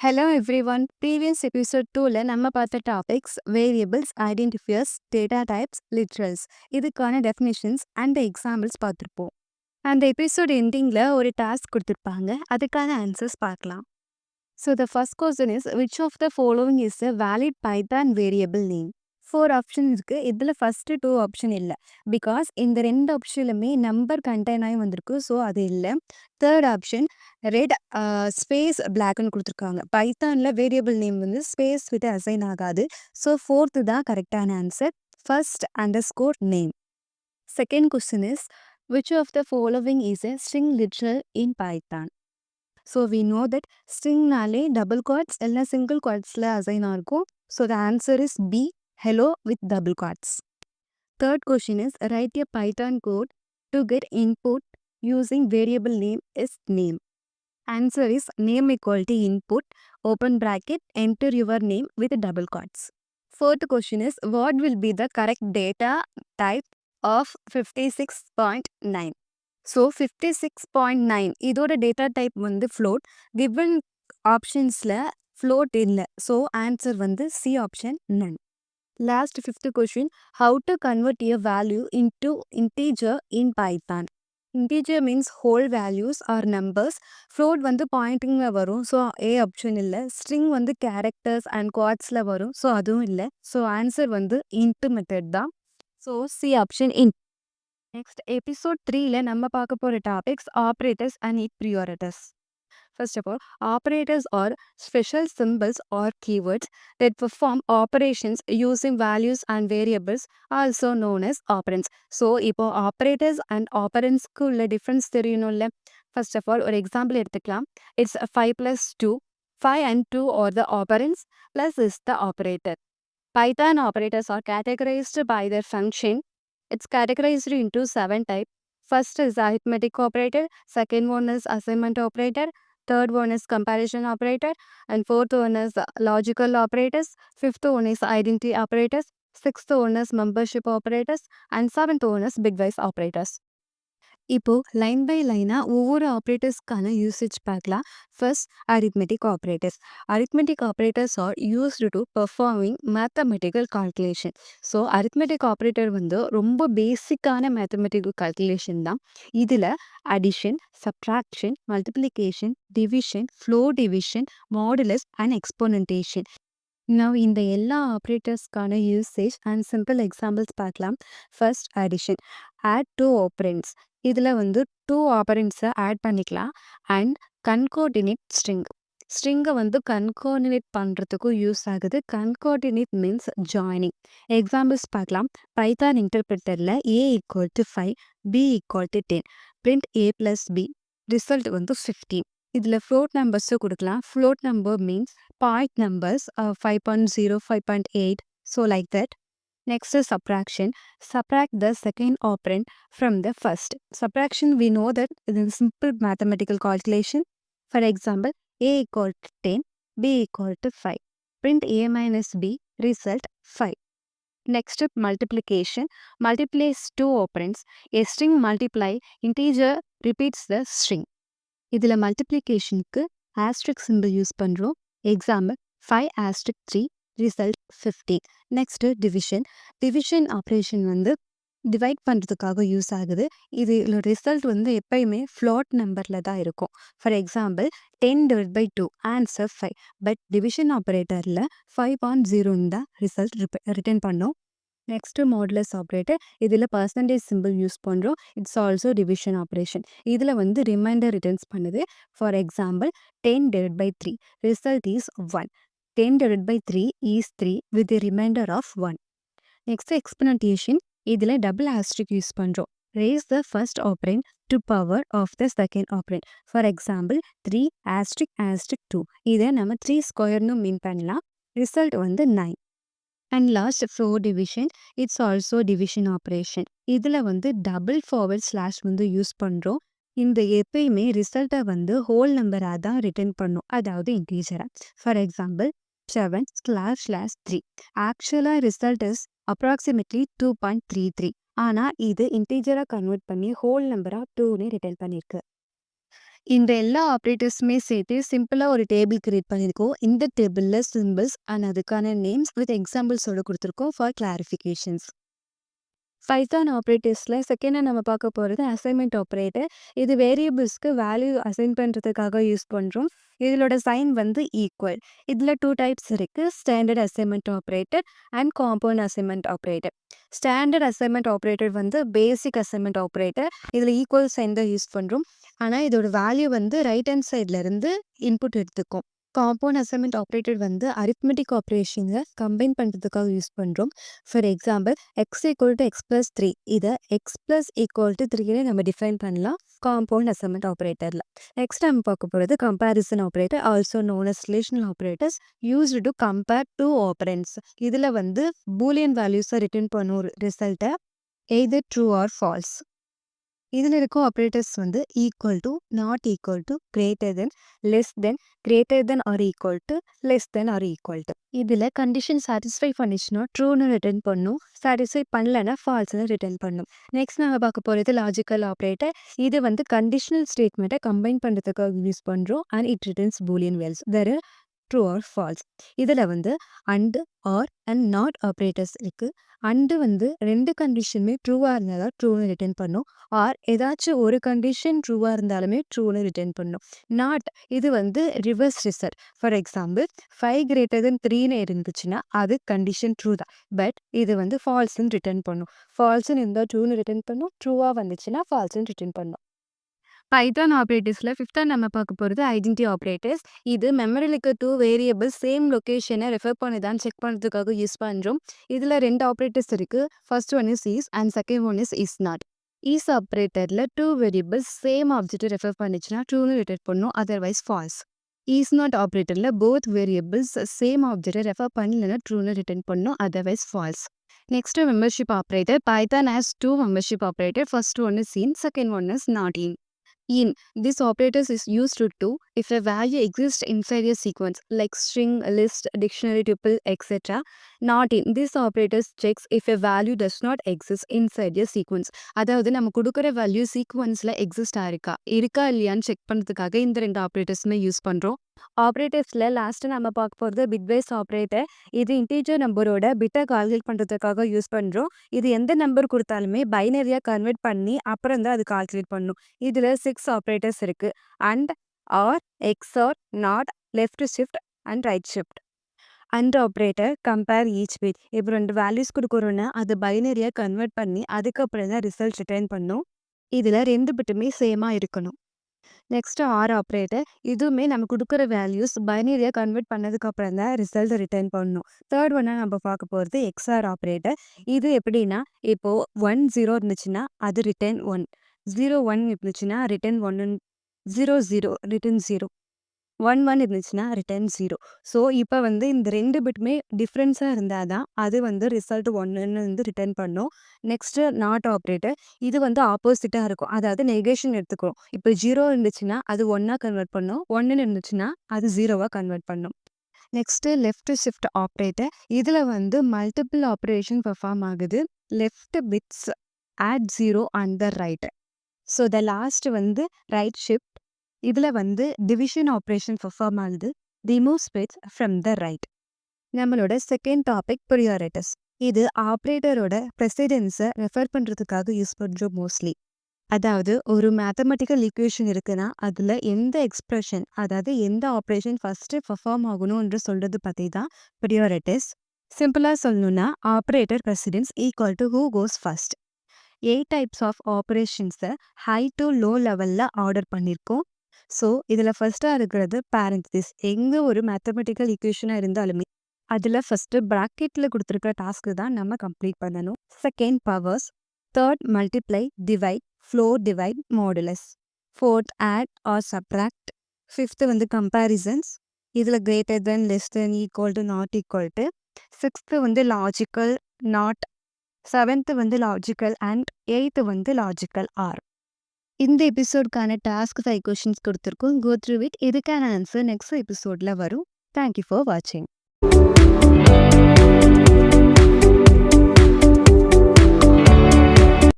Hello everyone. Previous episode 2ல நம்ம பார்த்த topics variables, identifiers, data types, literals இதுக்கான definitions and examples பார்த்துருப்போம். அந்த எபிசோட் எண்டிங்கில் ஒரு டாஸ்க் கொடுத்துருப்பாங்க. அதுக்கான ஆன்சர்ஸ் பார்க்கலாம். So the first question is which of the following is a valid Python variable name? 4 option இருக்குது. இதில் ஃபஸ்ட்டு 2 ஆப்ஷன் இல்லை. பிகாஸ் இந்த 2 ஆப்ஷன்லுமே நம்பர் கண்டெயின் ஆகி வந்திருக்கு. ஸோ அது இல்லை. தேர்ட் ஆப்ஷன் ரெட் ஸ்பேஸ் பிளாக்னு கொடுத்துருக்காங்க. பைத்தானில் வேரியபிள் நேம் வந்து ஸ்பேஸ் விட்டு அசைன் ஆகாது. ஸோ ஃபோர்த்து தான் கரெக்டான answer. First underscore name. Second question is which of the following is a string literal in Python? So we know that ஸ்ட்ரிங்னாலே double quotes இல்லை சிங்கிள் குவாட்ஸில் அசைன் ஆகும். So the answer is B, hello with double quotes. Third question is write a Python code to get input using variable name is name. Answer is name equal to input, open bracket, enter your name with double quotes. Fourth question is what will be the correct data type of 56.9? So 56.9 இதோட data type வந்து float. Given optionsல float இல்லை. So answer வந்து C option none. Last fifth question, how to convert a value into integer in Python? Integer means whole values or numbers. Float வந்து பாயிண்டிங்ல வரும். So A option இல்லை. String வந்து characters and குவாட்ஸில் வரும். So அதுவும் இல்லை. ஸோ ஆன்சர் வந்து இன்ட் மெத்தட் தான். So C option int. Next episode 3ல நம்ம பார்க்க போகிற topics operators and it priorities. First of all, operators are special symbols or keywords that perform operations using values and variables, also known as operands. So, இப்போ operators and operands உள்ள difference தெரியணும்ல. First of all, ஒரு example எடுத்துக்கலாம். It's 5 plus 2. 5 and 2 are the operands, plus is the operator. Python operators are categorized by their function. It's categorized into 7 types. First is arithmetic operator, second one is assignment operator, third one is comparison operator, and fourth one is logical operators, fifth one is identity operators, sixth one is membership operators, and seventh one is bitwise operators. இப்போ line by லைனாக ஒவ்வொரு ஆப்ரேட்டர்ஸ்க்கான usage பார்க்கலாம். First arithmetic operators. Arithmetic operators are used to performing mathematical calculation. So arithmetic operator வந்து ரொம்ப பேசிக்கான mathematical calculation தான். இதில் addition, subtraction, multiplication, division, floor division, modulus and exponentiation. நான் இந்த எல்லா ஆப்ரேட்டர்ஸ்க்கான யூசேஜ் அண்ட் சிம்பிள் எக்ஸாம்பிள்ஸ் பார்க்கலாம். First addition. Add two operands. இதில் வந்து 2 ஆப்பரண்ட்ஸை ஆட் பண்ணிக்கலாம். And concatenate string. ஸ்ட்ரிங்கை வந்து கன்கோர்டினேட் பண்ணுறதுக்கும் யூஸ் ஆகுது. கன்கோர்டினேட் மீன்ஸ் ஜாயினிங். எக்ஸாம்பிள்ஸ் பார்க்கலாம். பைத்தான் இன்டர்பிரிட்டரில் a = 5, b = 10. Print a + b. Result வந்து 15. இதில் ஃப்ளோட் நம்பர்ஸும் கொடுக்கலாம். Float number means point numbers 5.0, 5.8. So like that. Next is subtraction. Subtract the second operand from the first. Subtraction, we know that it is a simple mathematical calculation. For example, a = 10, b = 5. Print a minus b, result 5. Next up, multiplication. Multiplies 2 operands. A string multiply integer repeats the string. இதில் மல்டிப்ளிகேஷனுக்கு asterisk symbol use பண்ணுறோம். Example 5*3 result 15. Next division. Division operation வந்து divide பண்ணுறதுக்காக use ஆகுது. இதில் result வந்து எப்பயுமே float நம்பரில் தான் இருக்கும். For example 10/2 answer 5. But division ஆப்ரேட்டரில் 5.0 தான் ரிசல்ட் ரிட்டர்ன் பண்ணோம். Next modulus operator. இதில் பர்சன்டேஜ் சிம்பிள் யூஸ் பண்ணுறோம். It's also division operation. இதில் வந்து ரிமைண்டர் ரிட்டர்ன்ஸ் பண்ணுது. For example 10/3 result is 1. 10/3 is 3 with the remainder of 1. Next exponentation. இதில் டபுள் ஆஸ்ட்ரிக் யூஸ் பண்ணுறோம். Raise the first operand to power of the second operand. For example 3*2. இதை நம்ம 3 ஸ்கொயர்னு மீன் பண்ணலாம். Result வந்து 9. And last floor division. It's also division operation. இதில் வந்து double forward slash வந்து யூஸ் பண்ணுறோம். இந்த எப்பயுமே ரிசல்ட்டை வந்து ஹோல் நம்பராக தான் ரிட்டர்ன் பண்ணும், அதாவது இன்டீஜராக. For example 7/3. ஆக்சுவலாக ரிசல்ட் இஸ் அப்ராக்சிமேட்லி 2.33. ஆனால் இது இன்டீஜராக கன்வெர்ட் பண்ணி ஹோல் நம்பராக 2ன்னு ரிட்டர்ன் பண்ணியிருக்கு. இந்த எல்லா ஆப்ரேட்டர்ஸுமே சேர்த்து சிம்பிளா ஒரு டேபிள் கிரியேட் பண்ணியிருக்கோம். இந்த டேபிள்ல சிம்பிள்ஸ் அண்ட் அதுக்கான நேம்ஸ் வித் எக்ஸாம்பிள்ஸோட குடுத்துருக்கோம் ஃபார் கிளாரிஃபிகேஷன்ஸ். பைத்தான் ஆப்ரேட்டர்ஸ்ல செகண்டா நம்ம பார்க்க போறது அசைன்மென்ட் ஆப்பரேட்டர். இது வேரியபிள்ஸ்க்கு வேல்யூ அசைன் பண்றதுக்காக யூஸ் பண்றோம். இதோட சைன் வந்து ஈக்குவல். இதுல 2 டைப்ஸ் இருக்கு. Standard assignment operator and compound assignment operator. Standard assignment operator வந்து பேசிக் அசைன்மென்ட் ஆப்பரேட்டர். இதுல ஈக்குவல் சைன் தான் யூஸ் பண்றோம். ஆனா இதோட வேல்யூ வந்து ரைட் ஹேண்ட் சைட்ல இருந்து இன்புட் எடுத்துக்கும். காம்பவுண்ட் அசைன்மென்ட் ஆப்பரேட்டர் வந்து அரித்மெட்டிக் ஆப்ரேஷன்ஸை கம்பைன் பண்ணுறதுக்காக யூஸ் பண்ணுறோம். For example X equal to X plus 3 இதை எக்ஸ் ப்ளஸ் ஈக்குவல் டு 3ன்னு நம்ம டிஃபைன் பண்ணலாம் காம்பவுண்ட் அசைன்மென்ட் ஆப்ரேட்டரில். நெக்ஸ்ட் நம்ம பார்க்க போகிறது comparison operator, also known as relational operators used to compare two operands. இதில் வந்து பூலியன் வேல்யூஸை ரிட்டர்ன் பண்ணும் ரிசல்ட்டை எய்தர் ட்ரூ ஆர் ஃபால்ஸ். இதில் இருக்கும் ஆப்ரேட்டர்ஸ் வந்து equal to, not equal to, greater than, less than, greater than or equal to, less than or equal to. இதில் condition satisfy பண்ணிச்சுன்னா ட்ரூன்னு ரிட்டர்ன் பண்ணும், சாட்டிஸ்ஃபை பண்ணலன்னா ஃபால்ஸ்னு ரிட்டர்ன் பண்ணும். நெக்ஸ்ட் நாங்கள் பார்க்க போகிறது லாஜிக்கல் ஆப்ரேட்டர். இது வந்து கண்டிஷனல் ஸ்டேட்மெண்ட்டை கம்பைன் பண்ணுறதுக்காக யூஸ் பண்ணுறோம் and it returns boolean values தர் ட்ரூ ஆர் ஃபால்ஸ். இதில் வந்து and, or and not operators இருக்குது. அண்டு வந்து 2 கண்டிஷனுமே ட்ரூவாக இருந்தால் ட்ரூன்னு ரிட்டர்ன் பண்ணும். ஆர் ஏதாச்சும் ஒரு கண்டிஷன் ட்ரூவாக இருந்தாலுமே ட்ரூன்னு ரிட்டர்ன் பண்ணும். நாட் இது வந்து reverse result. For example 5 greater than 3ன்னு இருந்துச்சுன்னா அது கண்டிஷன் ட்ரூ தான். பட் இது வந்து ஃபால்ஸ்ன்னு ரிட்டர்ன் பண்ணும். ஃபால்ஸ்ன்னு இருந்தால் ட்ரூன்னு ரிட்டர்ன் பண்ணும், ட்ரூவாக வந்துச்சுன்னா ஃபால்ஸ்ன்னு ரிட்டர்ன் பண்ணும். பைத்தான் ஆப்ரேட்டர்ஸில் ஃபிஃப்த்தாக நம்ம பார்க்க போகிறது ஐடென்டி ஆப்ரேட்டர்ஸ். இது மெமரியில் இருக்க 2 வேரியபிள்ஸ் சேம் லொக்கேஷனை ரெஃபர் பண்ணுதான்னு செக் பண்ணுறதுக்காக யூஸ் பண்ணுறோம். இதில் 2 ஆப்ரேட்டர்ஸ் இருக்குது. First one is is and second one is not. Is ஆப்ரேட்டரில் 2 வேரியபிள்ஸ் சேம் ஆப்ஜெக்ட்டை ரெஃபர் பண்ணிச்சுன்னா ட்ரூன்னு ரிட்டர்ன் பண்ணும், அதர்வைஸ் ஃபால்ஸ். இஸ் நாட் ஆப்ரேட்டரில் போத் வேரியபிள்ஸ் சேம் ஆப்ஜெக்ட்டை ரெஃபர் பண்ணலன்னா ட்ரூன்னு ரிட்டர்ன் பண்ணும், otherwise false. Next membership operator. Python has 2 membership operator. First one is in, second one is not in. In this operators is used to if a value exists inside a sequence like string, list, dictionary, tuple, etc. Not in this operators checks if a value does not exist inside a sequence. அதாவது நம்ம கொடுக்குற value சீக்வன்ஸில் exist இருக்கா இல்லையான்னு check பண்ணுறதுக்காக இந்த 2 ஆப்ரேட்டர்ஸுமே use பண்ணுறோம். ஆப்ரேட்டர்ஸில் last நம்ம பார்க்க போகிறது பிட்வைஸ் ஆப்ரேட்டர். இது இன்டீஜர் நம்பரோட பிட்டை கால்குலேட் பண்ணுறதுக்காக யூஸ் பண்ணுறோம். இது எந்த நம்பர் கொடுத்தாலுமே பைனரியாக கன்வெர்ட் பண்ணி அப்புறம் தான் அது கால்குலேட் பண்ணும். இதில் 6 ஆப்ரேட்டர்ஸ் இருக்குது. And, or, XOR, not, left shift and right shift. And operator compare each bit. இப்போ 2 வேல்யூஸ் கொடுக்குறோன்னா அது பைனரியாக கன்வெர்ட் பண்ணி அதுக்கப்புறம் தான் ரிசல்ட் ரிட்டர்ன் பண்ணும். இதில் 2 பிட்டுமே சேமாக இருக்கணும். Next R operator. இதுவுமே நம்ம கொடுக்குற வேல்யூஸ் பைனரியாக கன்வெர்ட் பண்ணதுக்கப்புறம் தான் ரிசல்ட் ரிட்டர்ன் பண்ணணும். தேர்ட் ஒன்னாக நம்ம பார்க்க போகிறது எக்ஸ்ஆர் ஆப்ரேட்டர். இது எப்படின்னா இப்போது 1 0 இருந்துச்சுன்னா அது ரிட்டர்ன் 1, 0 1 இருந்துச்சுன்னா ரிட்டர்ன் 1, 0 0 ரிட்டர்ன் 0, 1 1 இருந்துச்சுன்னா ரிட்டர்ன் 0. ஸோ இப்போ வந்து இந்த 2 பிட்டுமே டிஃப்ரென்ஸாக இருந்தால் தான் அது வந்து ரிசல்ட் 1ன்னு வந்து ரிட்டர்ன் பண்ணும். Next not operator. இது வந்து ஆப்போசிட்டாக இருக்கும், அதாவது நெகேஷன் எடுத்துக்கிறோம். இப்போ 0 இருந்துச்சுன்னா அது 1ஆக கன்வெர்ட் பண்ணும், 1ன்னு இருந்துச்சுன்னா அது 0வாக கன்வெர்ட் பண்ணும். Next left shift operator. இதில் வந்து மல்டிபிள் ஆப்ரேஷன் பெர்ஃபார்ம் ஆகுது. Left bits add 0 and the right. So the last வந்து ரைட் ஷிஃப்ட். இதில் வந்து டிவிஷன் ஆப்ரேஷன் பெர்ஃபார்ம் ஆகுது. Remove bits from the right. நம்மளோட செகண்ட் டாபிக் ப்ரியாரிட்டிஸ். இது ஆப்ரேட்டரோட ப்ரெசிடென்ஸை ரெஃபர் பண்ணுறதுக்காக யூஸ் பண்ணுறோம் மோஸ்ட்லி. அதாவது ஒரு மேத்தமெட்டிக்கல் ஈக்குவேஷன் இருக்குன்னா அதில் எந்த எக்ஸ்பிரஷன், அதாவது எந்த ஆப்ரேஷன் ஃபஸ்ட்டு பெர்ஃபார்ம் ஆகணும்ன்ற சொல்கிறது பற்றி தான் ப்ரியாரிட்டிஸ். சிம்பிளாக சொல்லணும்னா operator precedence equal to who goes first. 8 types of ஆப்ரேஷன்ஸை ஹை டு லோ லெவலில் ஆர்டர் பண்ணியிருக்கோம். ஸோ இதில் ஃபஸ்ட்டாக இருக்கிறது பேரந்திஸ். எங்கே ஒரு மேத்தமெட்டிக்கல் ஈக்குவேஷனாக இருந்தாலுமே அதில் ஃபஸ்ட்டு ப்ராக்கெட்டில் கொடுத்துருக்கிற டாஸ்க்கு தான் நம்ம கம்ப்ளீட் பண்ணணும். Second powers. Third multiply, divide, floor, divide, modulus. Fourth add or subtract. Fifth வந்து கம்பேரிசன்ஸ். இதில் greater than, less than, equal to, not equal to. Sixth வந்து லாஜிக்கல், நாட். செவன்த்து வந்து லாஜிக்கல் அண்ட். எயித்து வந்து logical or. இந்த எபிசோடுக்கான task 5 questions கொடுத்துருக்கோம். Go through it. இதுக்கான answer next எபிசோடில் வரும். தேங்க்யூ ஃபார் வாட்சிங்.